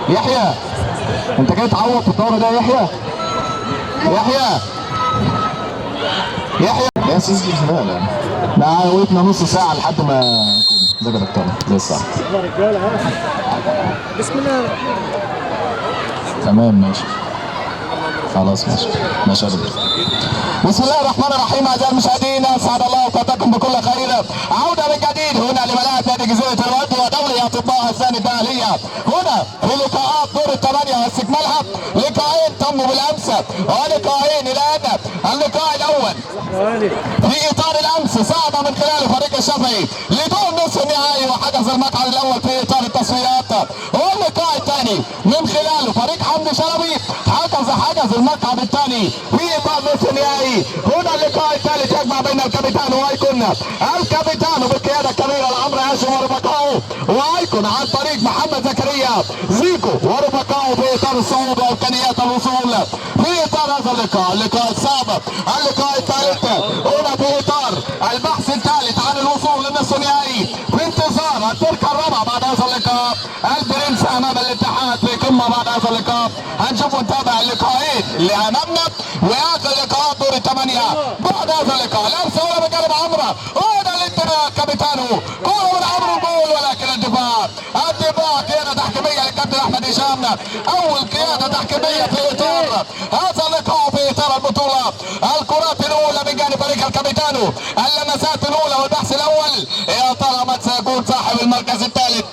يحيى انت جاي تعوض في الدورة ده يا يحيى؟ يحيى يا سيدي لا لا وقفنا نص ساعة لحد ما زي يا دكتور زي الساعة. بسم الله تمام ماشي خلاص ماشي يا دكتور. بسم الله الرحمن الرحيم. اعزائي المشاهدين اسعد الله اوقاتكم بكل خير. عوده من جديد هنا لملاعب نادي جزيره الود ودوري اطباء الثاني الداخليه هنا في لقاءات دور الثمانيه واستكمالها. لقاءين تموا بالامس ولقاءين الان. اللقاء الاول في اطار الامس صعد من خلال فريق الشافعي لدور نصف النهائي وحجز المقعد الاول في اطار التصفيات. واللقاء الثاني من خلاله فريق حمدي شلبي حجز المقعد الثاني في اطار نصف النهائي. هنا اللقاء الثالث يجمع بين الكابيتان وايكون. الكابيتان بالقياده الكبيره لعمرو هاشم ورفقائه وايكون عن طريق محمد زكريا زيكو ورفقائه في اطار الصعود وامكانيات الوصول في اطار هذا اللقاء السابق. اللقاء الثالث هنا في اطار البحث الثالث عن الوصول للنصف النهائي في انتظار التركه الرابعه بعد هذا اللقاء. البرنس امام الاتحاد في قمه بعد هذا اللقاء. هنشوف ونتابع اللقاءين اللي امامنا واخر لقاءات دور الثمانيه بعد هذا اللقاء. لمسه اولى من جانب عمرو هنا الانتباه كابيتانو كوره من عمرو جول ولكن الدفاع قياده تحكيميه للكابتن احمد هشام. اول قياده تحكيميه في اطار هذا اللقاء في اطار البطوله. الكرات الاولى من جانب فريق الكابيتانو اللمسات الاولى والبحث الاول يا ترى من سيكون صاحب المركز الثالث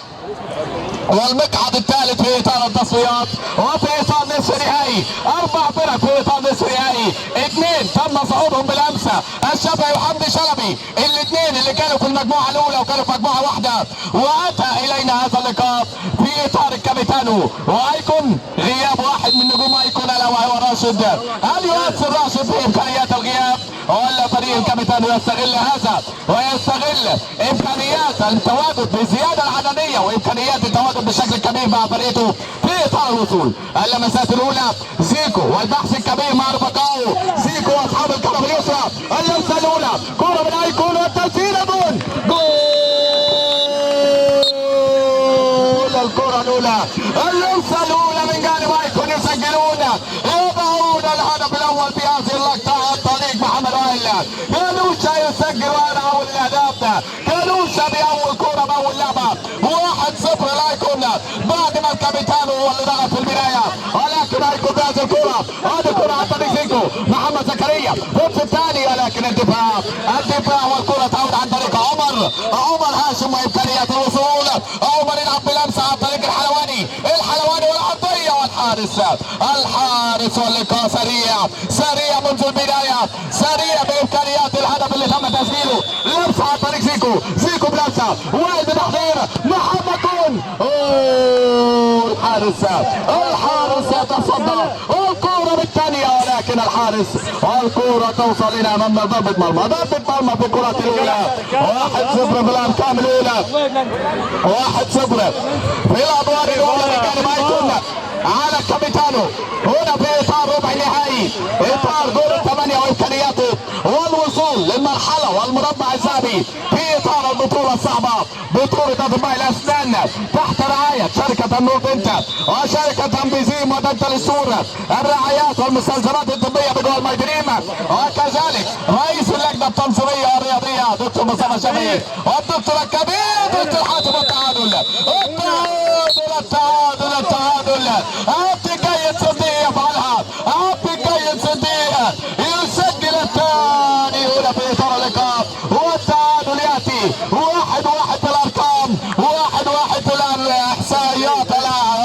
والمقعد الثالث في اطار التصفيات وفي اطار نصف النهائي. 4 فرق في اطار نصف النهائي، 2 تم صعودهم بالامس الشافعي وحمدي شلبي، الاثنين اللي كانوا في المجموعه الاولى وكانوا في مجموعه واحده. واتى الينا هذا اللقاء في اطار الكابيتانو وايكون غياب واحد من نجوم ايكون الا وهو راشد. هل يؤثر راشد في امكانيات الغياب ولا فريق الكابيتانو يستغل هذا ويستغل امكانيات التواجد بالزياده العدديه وامكانيات التواجد بشكل كبير مع فريقه في اطار الوصول. اللمسات الاولى زيكو والبحث الكبير مع رفقائه زيكو واصحاب الكره اليسرى. اللمسه الاولى كره من ايكون والتسديد جول الكره الاولى. اللمسه الاولى من جانب ايكون يسجلون يضعون الهدف الاول في هذه اللقطه عن طريق محمد وائل. كانوشا يسجل وانا اول الاهداف. كانوشا باول كره باول لعبه 1-0 لايكون بعد ما الكابيتان هو اللي ضغط في البدايه ولكن ايكون بهذه الكره. هذه كره عن طريق زيكو محمد زكريا في الثاني ولكن الدفاع والكره تعود عن طريق عمر هاشم وامكانيات الوصول. عمر يلعب بلمسه عن طريق الحلواني والعرضيه والحارس واللقاء سريع منذ البدايه سريع بامكانيات الهدف اللي تم تسجيله. لمسه عن طريق زيكو بلمسه وائل بتحضير محمد كون الحارس يتصدى الكوره بالثانيه ولكن الكوره توصل الى امام ضربه مرمى في الكره الاولى. 1-0 في الارقام الاولى 1-0 في الادوار الاولى لجانب ايكون على الكابيتانو هنا في اطار ربع نهائي اطار دور الثمانيه وامكانياته والوصول للمرحله والمربع الذهبي في اطار البطوله الصعبه بطوله اطباء الاسنان تحت رعايه شركه النور بنت وشركه امبيزيم ودنتال السور الرعايات والمستلزمات الطبيه بجوال ماي دريم وكذلك رئيس اللجنه التنظيميه الرياضيه دكتور مصطفى شفيق والدكتور الكبير دكتور حاتم التعادل عبد الجيد صديق يفعلها يسجل الثاني هنا في اطار اللقاء والتعادل ياتي 1-1 في الارقام 1-1 في الاحصائيات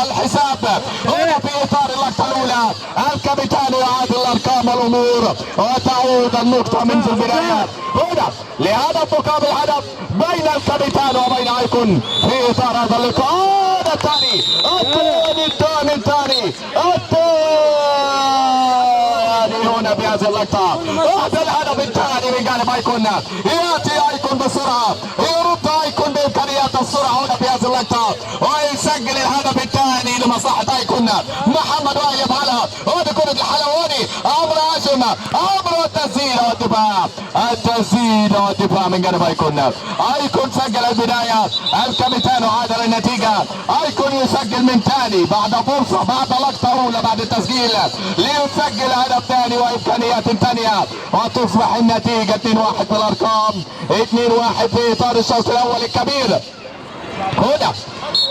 الحساب هنا في اطار اللقطه الاولى. الكابيتان يعاد الارقام والامور وتعود النقطه منذ البدايات هنا لهدف مقابل هدف بين الكابيتان وبين ايكون في اطار هذا اللقاء. الثاني هنا بهذه اللقطة هذا الهدف الثاني من جانب ايكون. ياتي ايكون بسرعة يرد ايكون بامكانيات السرعة هنا في هذه اللقطة ويسجل الهدف الثاني لمصلحة ايكون. محمد وائل يفعلها، وهذه كرة الحلواني، عمرو هاشم، عمرو التسديد والدفاع، التسديد والدفاع من جانب ايكون. ايكون سجل البداية، الكابيتان عاد للنتيجة. ايكون يسجل من ثاني بعد فرصة، بعد لقطة اولى، بعد التسجيل ليسجل هدف ثاني وامكانيات ثانية، وتصبح النتيجة 2-1 في الارقام، 2-1 في اطار الشوط الاول الكبير. هنا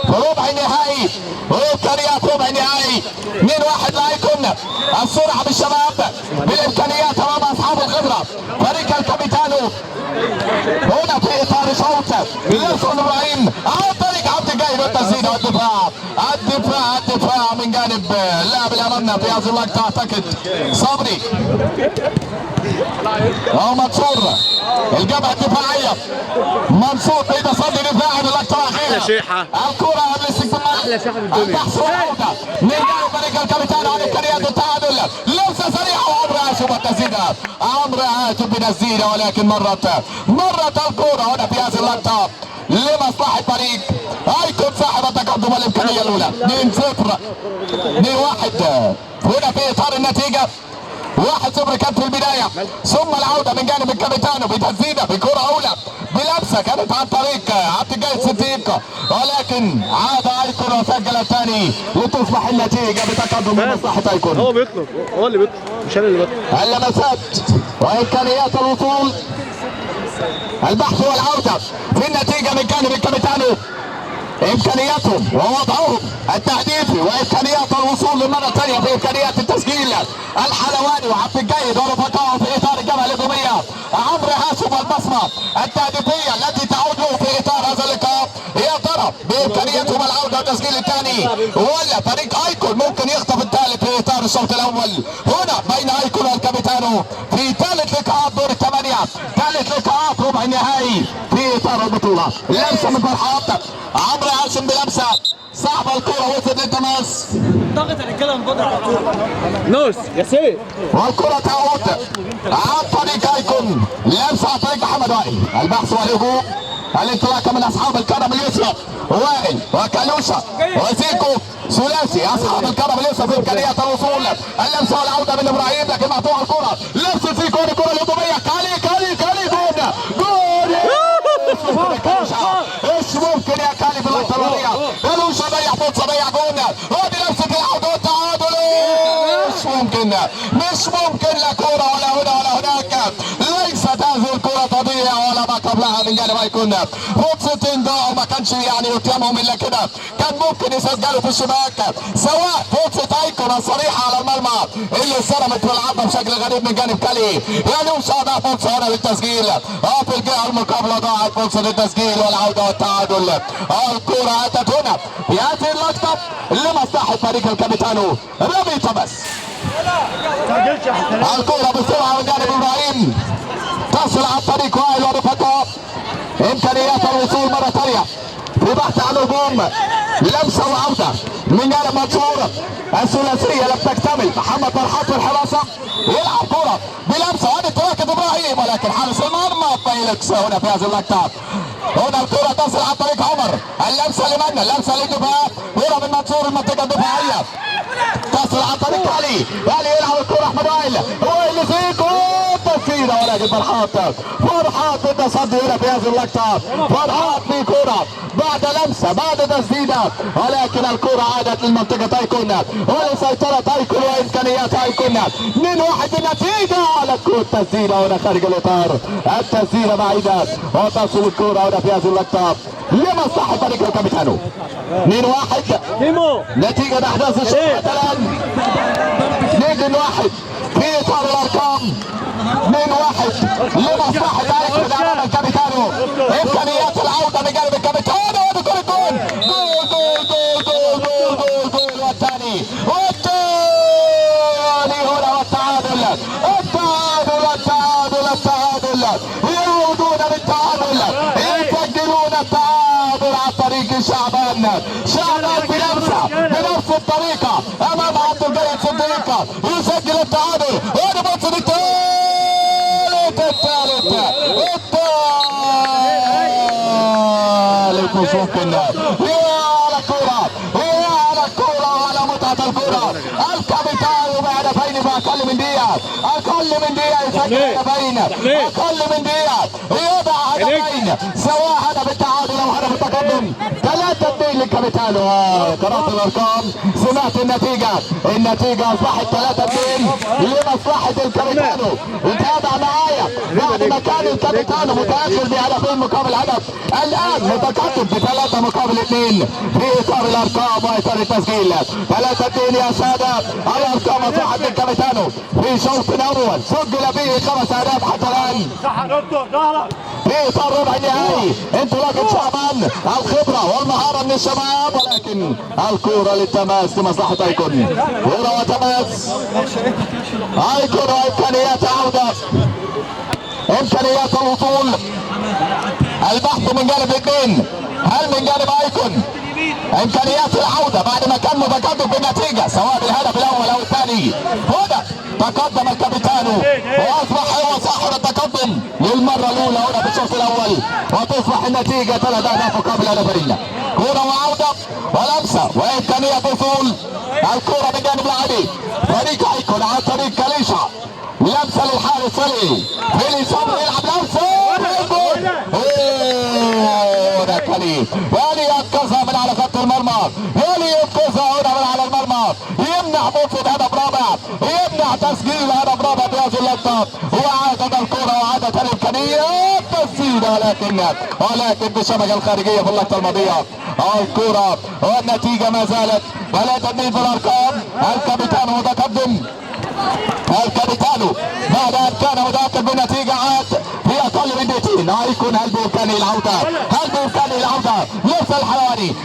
في ربع النهائي وامكانيات ربع النهائي، 2-1 لايكون. السرعه بالشباب بالامكانيات امام اصحاب الخبره فريق الكابيتانو. هنا في اطار شوط يوصل ابراهيم عن طريق عبد الجاي والتسديد والدفاع، الدفاع من جانب اللاعب اللي امامنا في هذه اللقطه اعتقد صبري او منصور. الجبهه الدفاعيه منصور في تصدي دفاعي باللقطه الاخيره. الكره قبل الاستقبال، البحث والعوده من جانب فريق الكابيتان عن امكانيات التعادل. لمسه سريعه وعمرو هاشم والتسديده، عمرو هاشم بتسديده، ولكن مرت الكره هنا في هذه اللقطه لمصلحه فريق ايكون صاحب التقدم والامكانيه الاولى. 2-0 2-1 هنا في اطار النتيجه. 1-0 كانت في البدايه، ثم العوده من جانب الكابيتانو بتسديده بكره اولى بلمسه كانت عن طريق عبد الجاي صديق، ولكن عاد ايكون وسجل الثاني لتصبح النتيجه بتقدم لمصلحه ايكون. هو بيطلب، هو اللي بيطلب مش انا اللي بطلب. اللمسات وامكانيات الوصول، البحث والعوده في النتيجه من جانب الكابيتانو، امكانياتهم ووضعهم التهديفي وامكانيات الوصول للمره الثانيه في امكانيات التسجيل. الحلواني وعبد الجيد ورفقائه في اطار الجبهه الهجوميه، عمرو هاشم والبصمه التهديفيه التي تعود له في اطار هذا اللقاء. يا ترى بامكانياتهم العوده والتسجيل الثاني، ولا فريق ايكون ممكن يخطف الثالث في اطار الشوط الاول؟ هنا بين ايكون والكابيتانو في ثالث لقاءات دور الثمانيه، ثالث لقاءات ربع النهائي في اطار البطوله. لمسه من فرحات عمرو هاشم بلمسه صعبه، الكره وصلت للتماس، ضغط الرجاله من بدر على طول. نوس يا سيد، والكره تعود عن طريق ايكون، لمسه عن طريق محمد وائل، البحث والهجوم، الانطلاقه من اصحاب القدم اليسرى، وائل وكالوشا وزيكو ثلاثي اصحاب القدم اليسرى في امكانيات الوصول. اللمسه والعوده من ابراهيم، لكن مقطوعه الكره، لمسه زيكو، الكره الهجوميه، كالي جول ايش ممكن يا كالي في اللقطه الاوليه؟ كالوشا ضيع فرصه، ضيع جول، هذه لمسه العوده والتعادل. مش ممكن لا كوره ولا هنا ولا هناك، ليست هذه الكره تضيع ولا ما قبلها من جانب ايكون. فرصتين ضاعوا، ما كانش يعني قدامهم الا كده، كان ممكن يسجلوا في الشباك، سواء فرصه ايكون الصريحه على المرمى اللي استلمت في العرضه بشكل غريب من جانب كالي، يعني مش ضاع فرصه هنا للتسجيل، في الجهه المقابله ضاعت فرصه للتسجيل والعوده والتعادل. الكره اتت هنا في هذه اللقطه لمصلحه فريق الكابيتانو. رمي تمس الكره بسرعه من جانب ابراهيم، تصل عن طريق وائل ورفقائه، امكانيات الوصول مره ثانيه في بحث عن هجوم، لمسه وعوده من جانب منصور، الثلاثيه لم تكتمل، محمد فرحات في الحراسه يلعب كره بلمسه، وهذه تراكب ابراهيم، ولكن حارس المرمى فيليكس هنا في هذه اللقطه. هنا الكره تصل عن طريق عمر، اللمسه لمن؟ اللمسه للدفاع، كره من منصور المنطقه الدفاعيه، تصل عن طريق علي يلعب الكره احمد وائل فيكو تسديده، ولكن فرحات بالتصدي هنا في هذه اللقطه، فرحات في كره بعد لمسه بعد تسديده، ولكن الكره عادت للمنطقه ايكون ولسيطره ايكون وامكانيات ايكون. 2-1 النتيجه على الكره، التسديده هنا خارج الاطار، التسديده بعيده، وتصل الكره هنا في هذه اللقطه لمصلحه فريق الكابيتانو. 2-1 نتيجه احداث الشوط الان، 2-1 في اطار الارقام، 2-1 لمصلحه ايكون امام الكابيتانو. امكانيات العوده بجانب الكابيتانو، ودخول الجول، جول والثاني هنا، والتعادل يعودون بالتعادل، يسجلون التعادل عن طريق شعبان بنفس الطريقه امام عبد الجليل صديق، يسجل التعادل، وهذا ماتش الثالث مش ممكن. يا على كوره الكابيتان بهدفين باقل من دقيقه، اقل من دقيقه يسجل هدفين، اقل من دقيقه يضع هدفين، سواء هدف التعادل او هدف التقدم. 3-2 للكابيتانو. قرأت الارقام، سمعت النتيجه اصبحت 3-2 لمصلحه الكابيتانو. تابع معايا بعد ما كان الكابيتانو متاخر بهدفين مقابل هدف، الان متقدم ب3 مقابل 2 في اطار الارقام واطار التسجيل. 3-2 يا ساده. الارقام اصبحت للكابيتانو في شوط اول سجل به 5 اهداف حتى الان في اطار ربع النهائي. انطلاقه شعبان، الخبره والمهاره من الشباب، ولكن الكوره للتماس لمصلحه ايكون. كوره وتماس ايكون وامكانيات عوده، امكانيات الوصول، البحث من جانب الاثنين. هل من جانب ايكون امكانيات العوده بعد ما كان متقدم بالنتيجه سواء بالهدف الاول او الثاني؟ هنا تقدم الكابيتانو واصبح هو صاحب التقدم للمره الاولى هنا في الشوط الاول، وتصبح النتيجه 3 اهداف مقابل هدفين. كوره وعوده ولمسه وامكانيه وصول الكوره من جانب لاعبي فريق ايكون عن طريق كاليشا. لمسه للحارس فيلي صبري يلعب لمسه ده كليم يالي ينقذها من على خط المرمى، يالي ينقذها هنا من على المرمى، يمنع منفذ هدف رابع، يمنع تسجيل هدف رابع بهذه اللقطه، وعادت الكره وعادت الامكانيه تسديده ولكن بالشبكه الخارجيه في اللقطه الماضيه. الكره والنتيجه ما زالت 3-2 في الارقام. الكابيتانو متقدم، الكابيتانو بعد ان كان متاكد بالنتيجه عاد في اقل من دقيقتين. ايكون هل بامكانه العوده؟ هل بامكانه العوده؟ يرسل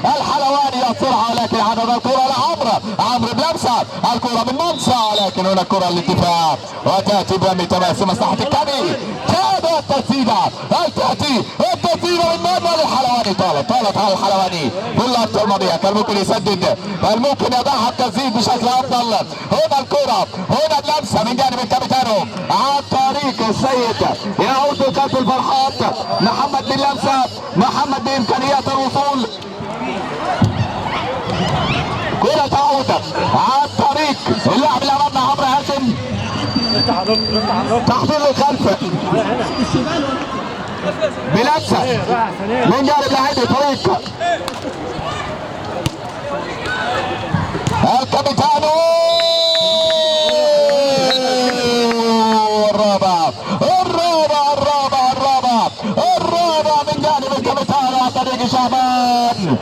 الحلواني يصرها، ولكن عدد الكره لعمرو بلمسه، الكره من منصه، ولكن هنا الكره للدفاع وتاتي برمي تماس مصلحه الكامي. كاد التسديده التسديده من مرمى للحلواني، طالت على الحلواني في اللقطه الماضيه، كان ممكن يسدد، كان ممكن يضعها التسديد بشكل افضل. هنا الكره، هنا اللمسه من جانب الكابيتانو عن طريق السيد يعود بكاس الفرحات محمد باللمسه، محمد بامكانيات الوصول. كرة تعود عن طريق اللاعب اللي امامنا عمرو هاشم، تحضير للخلف بلمسه من جانب لاعبي فريق الكابيتانو. الرابع من جانب الكابيتانو عن طريق شعبان.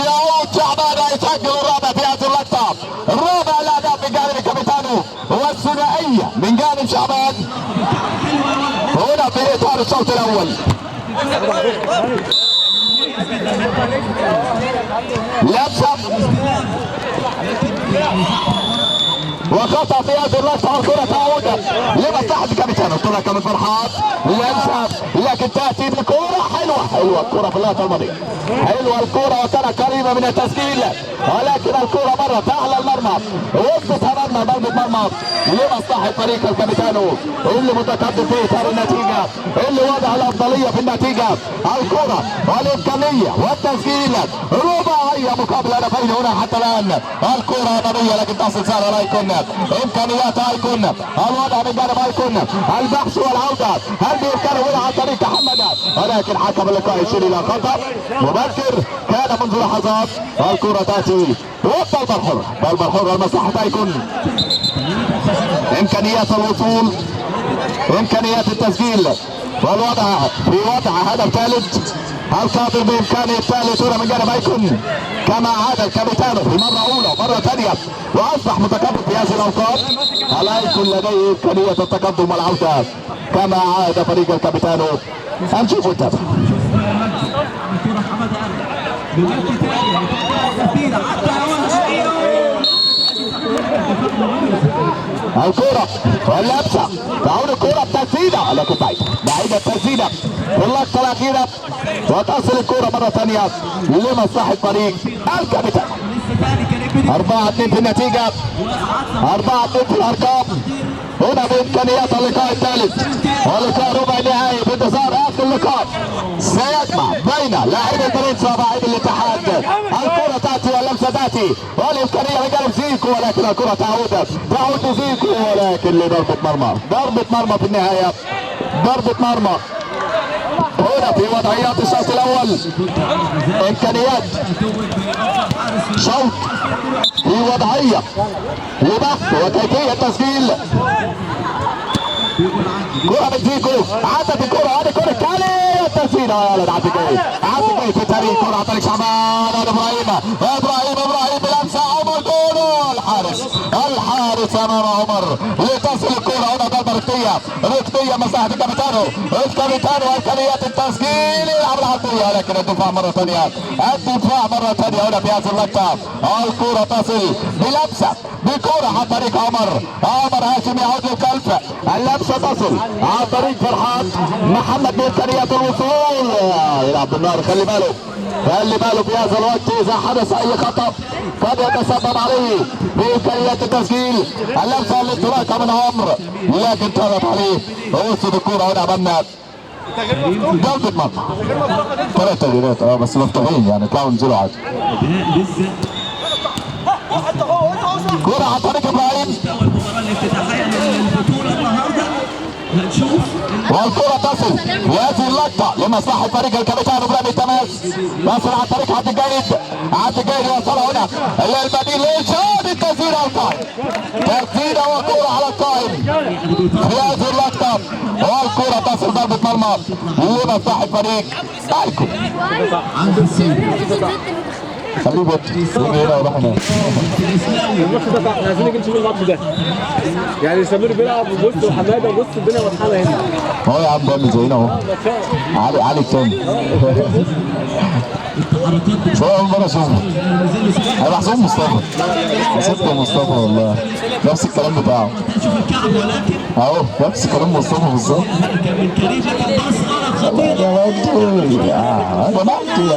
يعود شعبان يسجل الرابع في هذه اللقطه، الرابع الاهداف من جانب الكابيتانو والثنائيه من جانب شعبان هنا في اطار الشوط الاول. لمسه وخطا في هذه اللقطه، والكره تعود لمصلحه الكابيتانو. انطلاقه من فرحات، لمسه لكن تاتي بكره حلوه الكره في اللقطه الماضيه، حلوه الكره وكانت قريبه من التسجيل، ولكن الكره مرت اعلى المرمى، وقفتها ضربه مرمى لمصلحه فريق الكابيتانو اللي متقدم في اطار النتيجه، اللي وضع الافضليه في النتيجه. الكره والامكانيه والتسجيل رباعيه مقابل هدفين هنا حتى الان. الكره هدفيه لكن تصل سهله لايكون، امكانيات ايكون، الوضع من جانب ايكون، البحث والعوده، هل بامكانه هنا عن طريق محمد، ولكن حكم اللقاء يشير الى خطا مبكر كان منذ لحظات. الكره تاتي ضربه حره لمصلحه ايكون، امكانيات الوصول، امكانيات التسجيل، والوضع في وضع هدف ثالث القادر بامكانه الثالث هنا من جانب ايكون، كما عاد الكابيتانو في مره اولى ومره ثانيه واصبح متقدم في هذه الاوقات. الايكون لديه امكانيه التقدم والعوده كما عاد فريق الكابيتانو. هنشوف ونتابع. الكرة واللمسة، تعود الكرة التسديدة لكن بعيدة التسديدة في اللقطة الأخيرة، وتصل الكرة مرة ثانية لمصلحة فريق الكابيتان. 4-2 في النتيجة، 4-2 في الأرقام. هنا بإمكانيات اللقاء الثالث ولقاء ربع النهائي في انتظار آخر اللقاء سيجمع بين لاعبي فرنسا ولاعبي الاتحاد. الكرة تأتي واللمسة تأتي دلوقتي والامكانيه من جانب زيكو، ولكن الكره تعود لزيكو، ولكن لضربه مرمى. ضربه مرمى في النهايه، ضربه مرمى. هنا في وضعيات الشوط الاول امكانيات شوط في وضعيه لبحث وكيفيه تسجيل. كرة من زيكو، عدت الكرة، هذه كرة كالي، التسديد يا ولد. عدت جاي في طريق كرة عن طريق شعبان ابراهيم بلمسة عمر جول. الحارس امام عمر لتصل الكرة. هنا ضربة ركنية مساحة الكابيتانو امكانيات التسجيل، يلعب العرضية، لكن الدفاع مرة ثانية هنا في هذه اللقطة. الكرة تصل بلمسة بكرة عن طريق عمر هاشم يعود للخلف. اللمسة تصل عن طريق فرحان محمد بإمكانيات الوصول، يلعب بالنار. خلي باله في هذا الوقت اذا حدث اي خطأ قد يتسبب عليه بامكانيات التسجيل. اللمسة الانطلاقة من عمر، لكن طارت عليه وصل الكرة. هنا عملنا ضربة مرمى. 3 تغييرات بس مفتوحين يعني طلعوا نزلوا عادي. كرة عن طريق ابراهيم والكرة تصل لهذه اللقطة لمصلحة فريق الكابيتان ابراهيم التماس. تصل عن طريق عبد الجيد يوصلها هنا للبديل لإنشاد التسديد على القائم. تسديدة وكرة على القائم في هذه اللقطة، والكرة تصل ضربة مرمى لمصلحة فريق الكو. خليه يجي هنا ويروح هنا. الماتش ده احنا عايزين نيجي نشوف الماتش ده. يعني سمير بيلعب وبص وحماده وبص الدنيا مطحنه هنا. اهو يا عم بيعمل زينا اهو. علي التاني. شوية أول مرة أشوفه. أنا بحسبه مصطفى والله. نفس الكلام بتاعه. أهو نفس كلام مصطفى بالظبط. يا مجدي أنا مجدي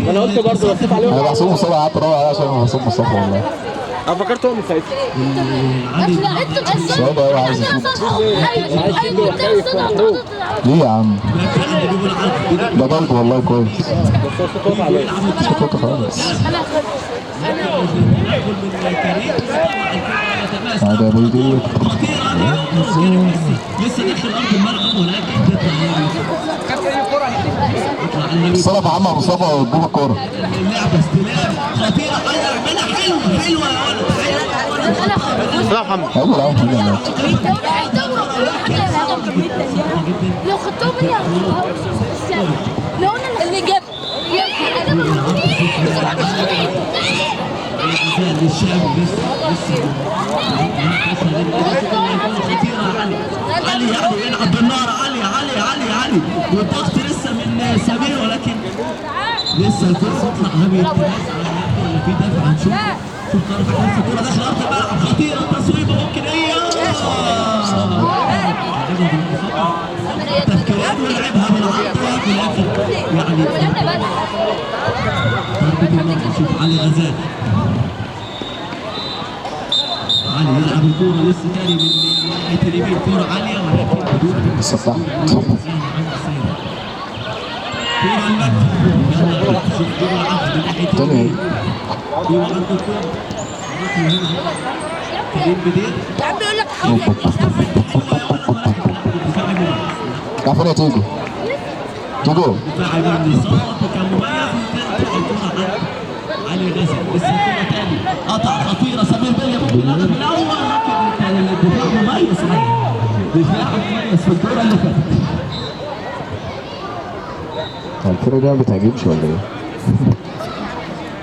انا قلت برضه بصيت عليه. أنا بحسبه مصطفى، قعدت أدور عليه عشان بحسبه مصطفى والله. انا فكرت هو من ساعتها. سعيد أوي عايز يفوت. ليه يا عم؟ ده ضرب والله كويس. مش خطوط خالص. هذا بيدير لسه داخل ارض الملعب ولكن صرف عمر مصطفى وجوه الكوره. اللعبه استلام خطيره، عملها حلوه يا ولد. لا محمد اول عم لو خدتهم مني لو انا اللي جاب علي يلعب بالنار. علي والضغط لسه من سمير، ولكن لسه الكرة تطلع. هبي ولا في دفع؟ هنشوف. شوف طرف لسه الكرة داخل ارض الملعب، خطيرة تصويبة ممكن هي تفكيرات ويلعبها بالعرض في الاخر يعني ضربة المرمى. شوف علي غزال، علي يلعب الكورة لسه تاني من ناحية اليمين، كورة عالية ولكن بدون صفحت كورة المجد. شوف كورة العقد من ناحية اليمين، كورة عند الكورة كريم بدير. عم بيقول لك عفوا يا تيجو دفاع من الصوت كان مميز. الكورة عند علي غزال، لسه الكورة تاني قطع خطيرة. سمير بيليا ممكن الهدف الأول، لكن كان الدفاع مميز. دفاع مميز في الكورة اللي فاتت. الكورة دي ما بتهاجمش ولا ايه؟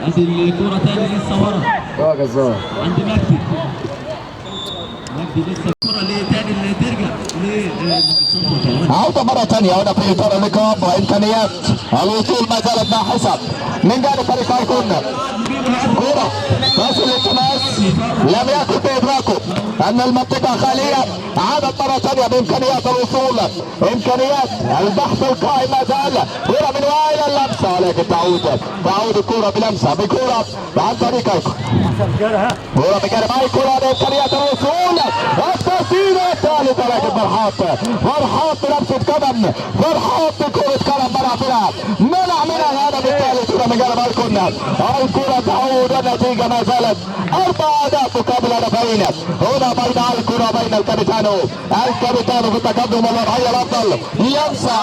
ادي الكورة تاني لسه ورا. يا جزار عند مجدي لسه الكرة اللي تاني اللي ترجع عودة مرة ثانية هنا في إطار اللقاء وإمكانيات الوصول ما زالت باحثة من جانب فريق أيكون. كرة تصل للتماس، لم يكن بإدراكه أن المنطقة خالية. عادت مرة ثانية بإمكانيات الوصول، إمكانيات البحث القائم ما زال. كرة من وائل اللمسة، ولكن تعود الكرة بلمسة بكرة عن طريق أيكون. كرة بجانب ايكون على امكانيات الوصول التسديد الثالث ولكن فرحات بلمسة قدم فرحات بكرة قدم منع منها الهدف الثالث من جانب ايكون. الكرة تعود والنتيجة ما زالت 4 أهداف مقابل هدفين هنا بين ايكون وبين الكابيتانو في التقدم والوضعية الافضل ينسى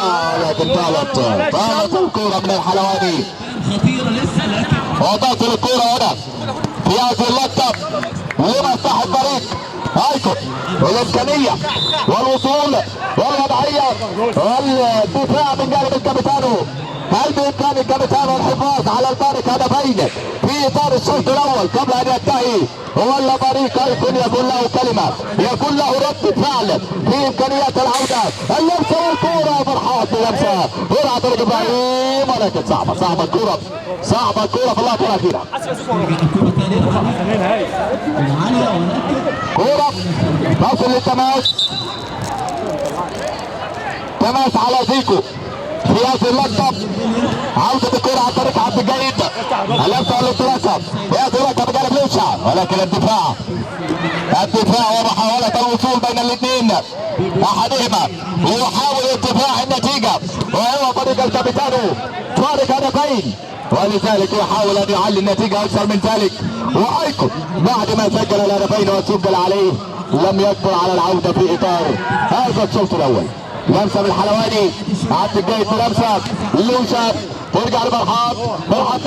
لكن طالت الكرة من الحلواني خطيرة لسه لكن وتصل الكرة هنا في هذه اللقطة لمصلحة الفريق ايكون الامكانية والوصول والوضعية والدفاع من جانب الكابيتانو. هل بامكان الكابيتانو الحفاظ على الفارق هدفين في اطار الشوط الاول قبل ان ينتهي ولا فريق ايكون يكون له كلمة يكون له رد فعل في امكانيات العودة اللمسة والكرة فرحات بلمسة كرة عن طريق ابراهيم ولكن صعبة الكرة في اللقطة الأخيرة. كرة تصل للتماس على زيكو في هذه اللقطة عودة الكرة عن طريق عبد الجيد اللمسة والانطلاقة في هذه اللقطة بجانب لوشا ولكن الدفاع ومحاولة الوصول بين الاثنين احدهما يحاول ارتفاع النتيجة وهو فريق الكابيتانو فارق هدفين ولذلك يحاول ان يعلي النتيجة اكثر من ذلك. وايكون بعد ما سجل الهدفين وسجل عليه لم يقدر على العودة في اطار هذا الشوط الاول. لمسة من الحلواني عبد الجيد بلمسة لوشا ترجع لفرحات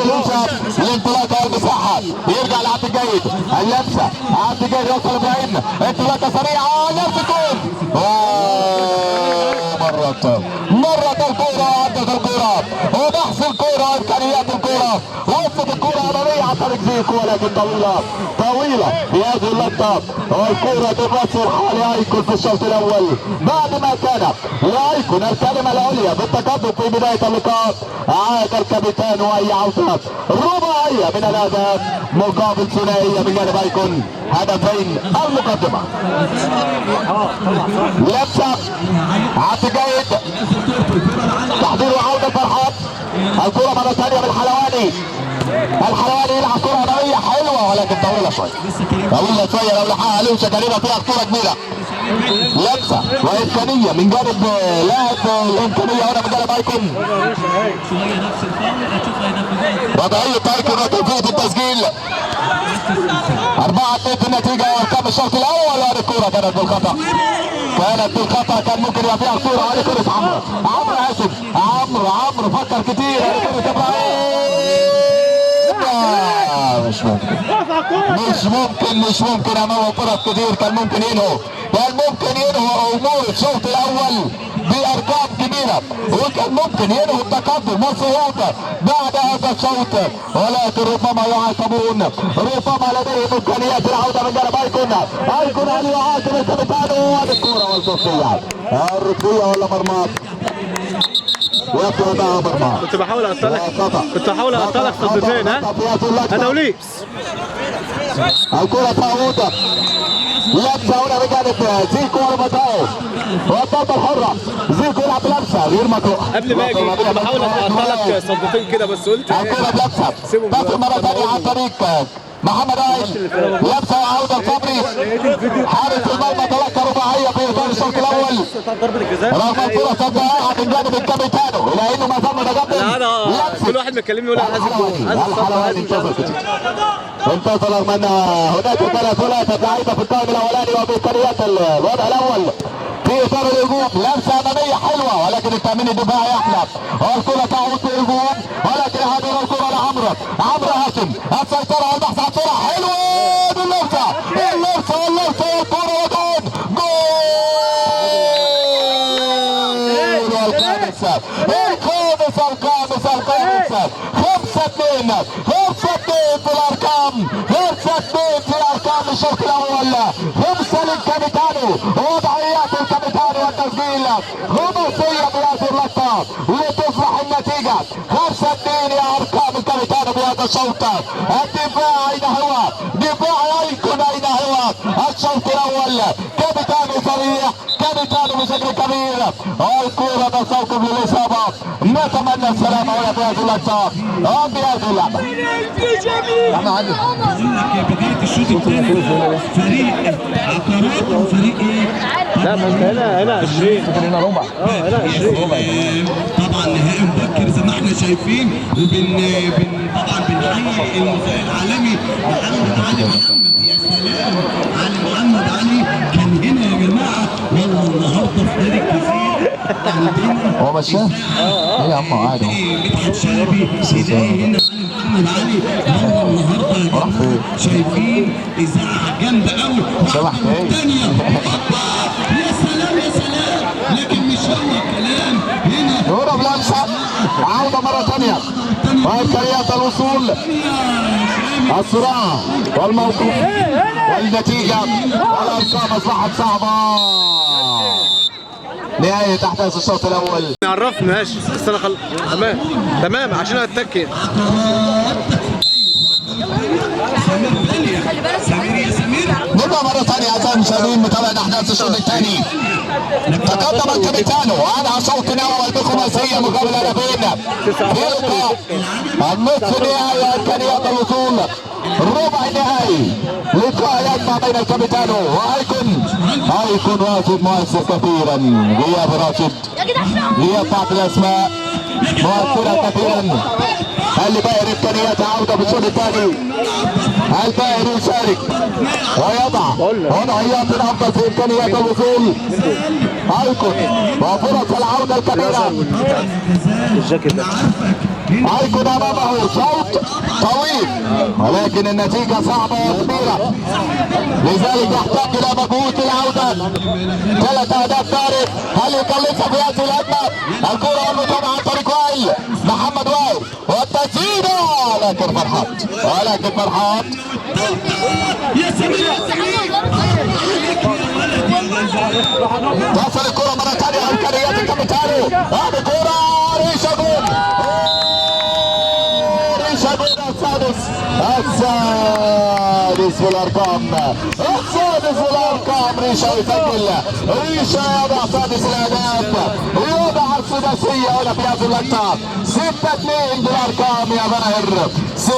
لوشا الانطلاقه والمساحه يرجع لعبد الجيد اللمسه عبد الجيد يوصل ابراهيم انطلاقه سريعه نفس الجول مرت الكره وعدت الكره وبحث الكره وامكانيات الكره وصلت الكره اماميه عن طريق زيكو ولكن طويله في هذه اللقطه والكره تبصر حال ايكون في الشوط الاول بعد ما كان لايكون الكلمه العليا بالتقدم في بدايه اللقاء عاد الكابيتان واي عودة رباعية من الاهداف مقابل ثنائية من جانب ايكون هدفين المقدمة. لمسة عبد الجيد تحضير وعودة فرحات الكرة مرة ثانية من الحلواني يلعب كرة أمامية حلوة ولكن طويلة شوية لو لحقها لوشا كان يبقى فيها خطورة كبيرة. لمسة وإمكانية من جانب لاعب الإمكانية هنا من جانب ايكون وضعية ايكون وتنفيذ التسجيل 4-2 في النتيجة وارقام الشوط الأول وهذه الكرة كانت بالخطأ كان ممكن يبقى فيها خطورة وهذه كرة عمرو فكر كتير مش ممكن امامه فرص كتير كان ممكن ينهوا امور الشوط الاول بارقام كبيره وكان ممكن ينهوا التقدم والصعود بعد هذا الشوط ولكن ربما يعاقبون ربما لديهم امكانيات العوده من جانب ايكون ان يعاقب الكابيتانو وهذه الكوره والصوفيه الركبيه ولا مرمات كنت بحاول اقطعك صدتين انا وليس الكرة تعود لمسة هنا بجانب زيكو والمطاو والضربة الحرة زيكو يلعب بلمسة غير مطروح قبل ما اجي كنت بحاول اقطعك صدتين كده بس قلت الكرة بلمسة تصل مرة ثانية عن طريق محمد عايش لمسة وعودة الصبري حارس المرمى تلقى رباعية في اطار الشوط الاول رغم الفرص الضائعة من جانب الكابيتانو الى انه ما زال متقدم كل واحد مكلمني يقول الحلواني انتصر رغم ان هناك ثلاثة لعيبة في القائم الاولاني وبامكانيات الوضع الاول في اطار الهجوم لمسة امامية حلوة ولكن التامين الدفاعي احلى والكرة تعود في الهجوم ولكن هذه الكرة لعمرو هاشم السيطرة والبحث عن كرة حلوة باللمسة والكرة وجول الخامسة 5-2 في الارقام 5-2 في الارقام الشوط الاول 5 للكابيتانو وضعيات الكابيتانو والتسجيل خماسية بهذه اللقطة لتصبح النتيجة 5-2 يا ارقام الكابيتانو بهذا الشوط. الدفاع اين هو؟ دفاع ايكون اين هو؟ الشوط الاول كابيتانو صريح كابيتانو بشكل كبير والكرة تستوقف للاصابة نتمنى السلامة ولا في هذه اللقطة بهذه اللعبة. انا عادي بقول لك بدايه الشوط الثاني فريق عقارات وفريق ايه؟ لا ما انت هنا 20 هنا ربع. هنا 20 طبعا نهائي مبكر زي ما احنا شايفين طبعا بنحيي المذيع العالمي محمد علي محمد. يا سلام علي محمد علي كان هنا يا جماعه. والله النهارده في نادي الجزيره عندنا هو مشاه؟ ايه يا عم قاعد اهو. مدحت شلبي بدايه هنا علي محمد علي. والله النهارده يا جماعه شايفين اذاعه جامده قوي. سامح ثانيه يا سلام يا سلام. لكن مش هو الكلام هنا. هنا بلمسة عودة مرة ثانية وإمكانيات الوصول الصراع والموقف والنتيجة والأرقام أصبحت صعبة. نهاية أحداث الشوط الأول. عرفنا ماشي بس انا تمام عشان اتكي. نبدأ مرة ثانية أعزائي المشاهدين متابعة أحداث الشوط الثاني. تقدم الكابيتانو وهذا شوط أول بخماسية مقابل هدفين في لقاء النصف النهائي وإمكانيات الوصول الربع النهائي. لقاء يجمع بين الكابيتانو وأيكون راشد مؤثر كثيرا. غياب راشد غياب بعض الأسماء مؤثرة كثيرا. الباهر إمكانيات عودة بالشوط الثاني. الباهر يشارك ويضع وضعيات الأفضل في إمكانيات الوصول. أيكون وفرص العودة الكبيرة. أيكون أمامه شوط طويل ولكن النتيجة صعبة وكبيرة لذلك يحتاج إلى مجهود العودة. 3 أهداف فارق. هل يكلفها في هذه الهجمة؟ الكرة والمتابعة عن طريق وائل محمد وائل والتسديد ولكن فرحات تصل الكرة مرة ثانية. إمكانيات الكابيتانو. هذه كرة ريشا جول السادس في الارقام. ريشا يسجل. ريشا يضع سادس الاهداف ويوضع السداسيه هنا في هذه اللقطه. 6-2 بالارقام يا باهر. 6-2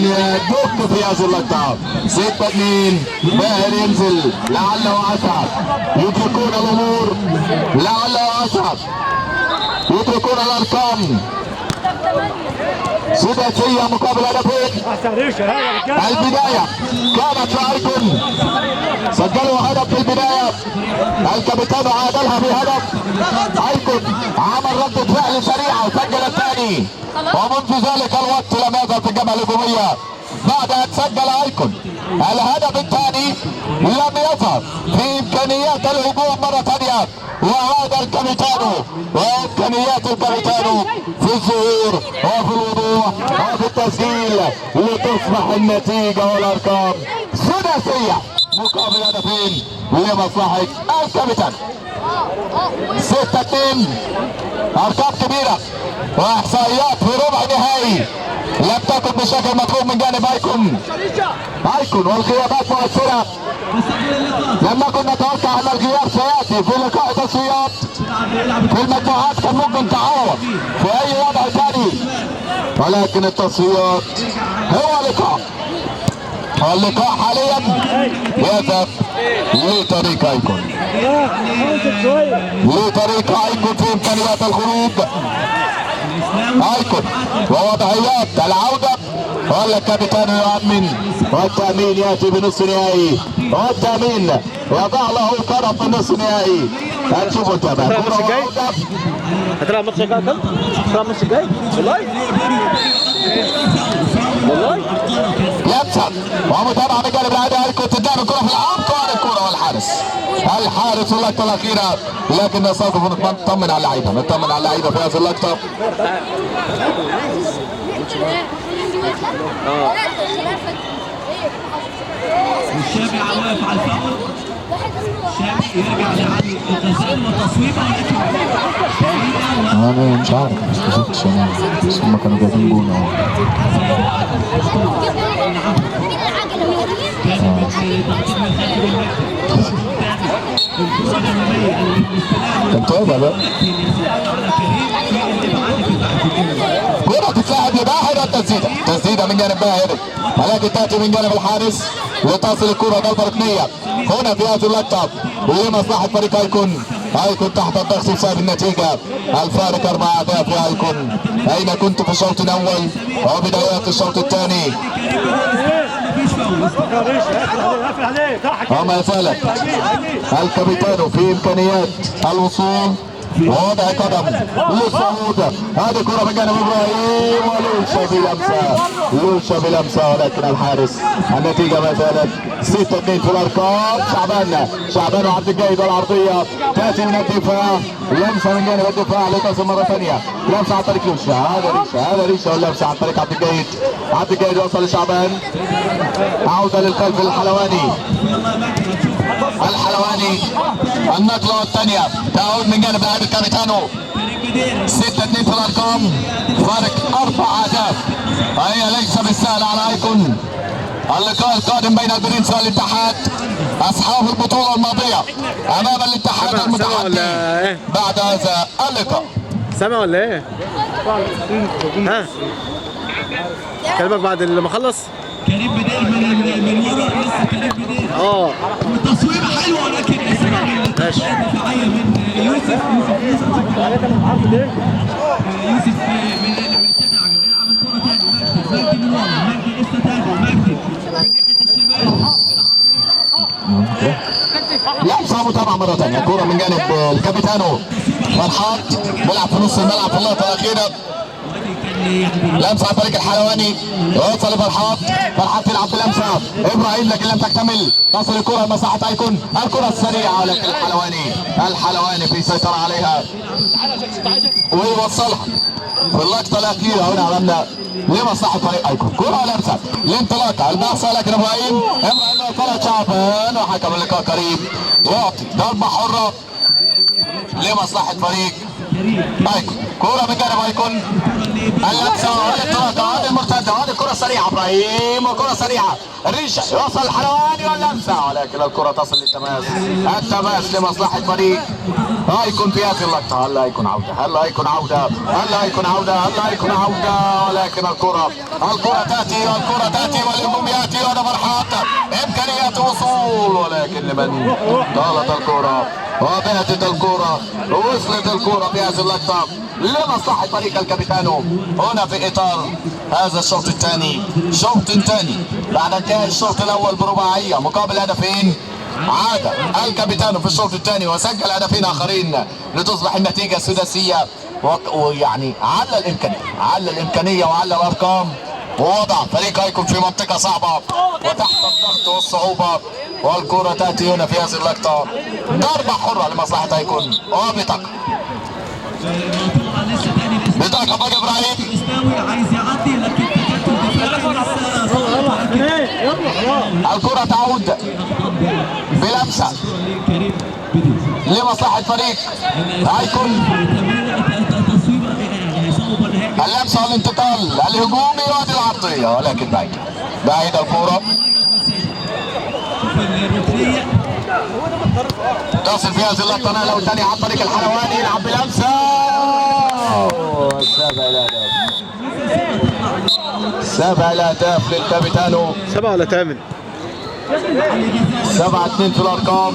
يدق في هذه اللقطه. 6-2 باهر ينزل لعله اسعد. يتركون الامور لعله اسعد. يتركون الارقام. سداسية مقابل هدفين. البداية كانت لأيكون سجلوا هدف في البداية. الكابيتانو عادلها بهدف. أيكون عمل ردة فعل سريعة وسجل الثاني ومنذ ذلك الوقت لم يزل في الجبهة الهجومية بعد أن سجل أيكون الهدف الثاني. لم يظهر في إمكانيات الهجوم مرة ثانية وعاد الكابيتانو وإمكانيات الكابيتانو في الظهور وفي الوضوح وفي التسجيل لتصبح النتيجة والأرقام سداسية مقابل هدفين لمصلحة الكابيتانو. 6-2 أرقام كبيرة وإحصائيات في ربع نهائي لم تكن بشكل مطلوب من جانب أيكون والغيابات مؤثرة. لم نكن نتوقع ان الغياب سياتي في لقاء تصفيات. في المجموعات كان ممكن تعوض في اي وضع ثاني ولكن التصفيات هو لقاء. واللقاء حاليا يذهب لطريق أيكون. في امكانيات الخروج. أيكون ووضعيات العودة ولا الكابيتانو يؤمن والتأمين يأتي بنصف نهائي والتأمين يضع له كرة في النصف النهائي. هنشوف التابع هتلعب ماتش الجاي. هتلعب ماتش الجاي والله يبسط ومتابعة من جانب العادي. أيكون تدعم الكرة في العمق الكرة والحارس اللقطة الأخيرة لكن نستوقف نطمن على اللعيبة في هذه اللقطة. الشافعي واقف على الفاول. الشافعي يرجع لعلي الغزال وتصويبه انا مش عارف ما استفدتش انا بس هم كانوا جايبين جون اهو. كان طيب بقى. كرة تسديده من جانب باهر، ولكن تاتي من جانب الحارس لتصل الكره ضربه ركنيه هنا في هذه اللقطه لمصلحه فريق ايكون. ايكون تحت الضغط بسبب النتيجه، الفارق 4 اهداف يا ايكون. اين كنت في الشوط الاول وبدايات الشوط الثاني؟ وما يزال الكابيتانو في امكانيات الوصول ووضع قدم للصعود. هذه كرة من جانب ابراهيم ولوشا بلمسة ولكن الحارس. النتيجة ما زالت 6-2 في الارقام. شعبان وعبد الجيد والعرضية تاتي من الدفاع، لمسة من جانب الدفاع لتصل مرة ثانية، لمسة عن طريق لوشا، هذا ريشة واللمسة عن طريق عبد الجيد وصل لشعبان، عودة للخلف للحلواني. النقلة الثانية تعود من جانب لاعب الكابيتانو. 6-2 في الارقام، فارق 4 اهداف. هي ليس بالسهل على ايكون. اللقاء القادم بين البرنس والاتحاد، اصحاب البطولة الماضية امام الاتحاد المتحدي بعد هذا اللقاء. سامع ولا ايه؟ ها؟ كلمك بعد ما اخلص؟ كريم بدير من ورا لسه كريم بدير. تصويبه حلوه ولكن ماشي. دفاعيه من يوسف من سدع. يلعب الكره ثاني مجدي من ورا، مجدي لسه ثاني، مجدي من ناحيه الشمال. لمسة متابعة مرة ثانية، كرة من جانب الكابيتانو فرحات بيلعب في نص الملعب في اللقطة الأخيرة. لمسة عن طريق الحلواني، يوصل لفرحات، فرحات تلعب بلمسة ابراهيم لكن لم تكتمل، تصل الكرة لمساحة ايكون، الكرة السريعة ولكن الحلواني في سيطرة عليها ويوصلها في اللقطة الأخيرة. هنا عملنا لمصلحة فريق ايكون، كرة لمسة الانطلاقة الباصة لكن ابراهيم وصلت شعبان وحكم اللقاء قريب يعطي ضربة حرة لمصلحة فريق ايكون. كرة من جانب ايكون، اللمسة والانطلاقة، هذه المرتدة، هذه الكرة سريعة ابراهيم وكرة سريعة ريشة، يوصل الحلواني واللمسة ولكن الكرة تصل للتماس، التماس لمصلحة فريق ايكون في هذه اللقطة. هلا ايكون عودة ولكن الكرة تأتي والهجوم يأتي وهذا فرحات إمكانيات وصول ولكن لمن طالت الكرة وباتت الكرة ووصلت الكرة في هذه اللقطة لمصلحة فريق الكابيتانو. هنا في إطار هذا الشوط الثاني، شوط ثاني بعد انتهاء الشوط الأول برباعية مقابل هدفين، عاد الكابيتانو في الشوط الثاني وسجل هدفين آخرين لتصبح النتيجة سداسية. ويعني على الإمكانية وعلى الأرقام ووضع فريق ايكون في منطقة صعبة وتحت الضغط والصعوبة، والكرة تأتي هنا في هذه اللقطة ضربة حرة لمصلحة ايكون وبطاقة بقى ابراهيم. عايز يعدي لكن الكرة تعود بلمسة لمصلحة فريق ايكون، اللمسة والانتقال الهجومي وادي العرضية ولكن بعيد الكرة تصل في هذه اللقطة نقلة والثانية عن طريق الحلواني، يلعب بلمسة 7 الأهداف للكابيتانو. 7 ولا 8؟ 7-2 في الأرقام.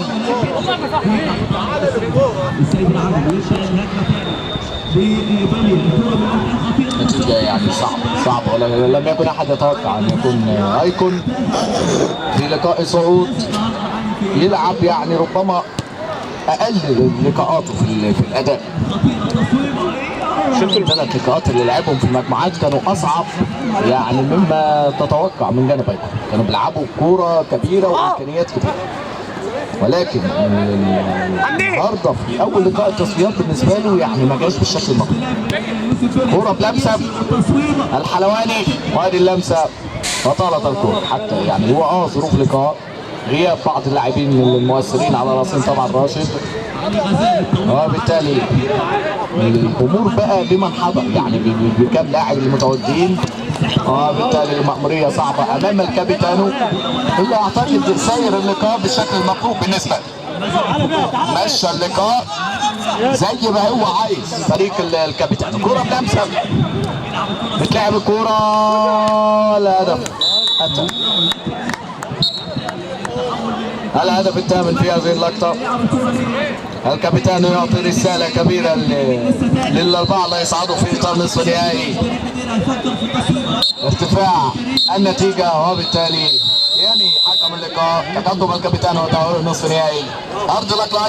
نتيجة يعني صعبة لم يكن أحد يتوقع أن يكون ايكون في لقاء صعود يلعب يعني ربما أقل لقاءاته في الأداء. 3 لقاءات اللي لعبهم في المجموعات كانوا أصعب يعني مما تتوقع من جانب ايكون، كانوا بيلعبوا كورة كبيرة وإمكانيات كبيرة، ولكن النهارده في اول لقاء التصفيات بالنسبه له يعني ما جاش بالشكل المطلوب. كوره بلمسه الحلواني وادي اللمسه وطالت الكوره، حتى يعني هو ظروف لقاء غياب بعض اللاعبين المؤثرين على راسهم طبعا راشد، وبالتالي الامور بقى بمن حضر يعني بكام لاعب المتواجدين، وبالتالي المأمورية صعبة أمام الكابيتانو اللي أعتقد سير اللقاء بالشكل المطلوب بالنسبة له. مشى اللقاء زي ما هو عايز فريق الكابيتانو. كرة بلمسة بتلعب الكورة، الهدف أتى. الهدف الثامن في هذه اللقطة. الكابتن يعطي رسالة كبيرة للأربعة لا يصعدوا في إطار نصف النهائي، ارتفاع النتيجة، وبالتالي يعني حكم اللقاء تقدم الكابتن وتأهل نصف النهائي. أرجو لك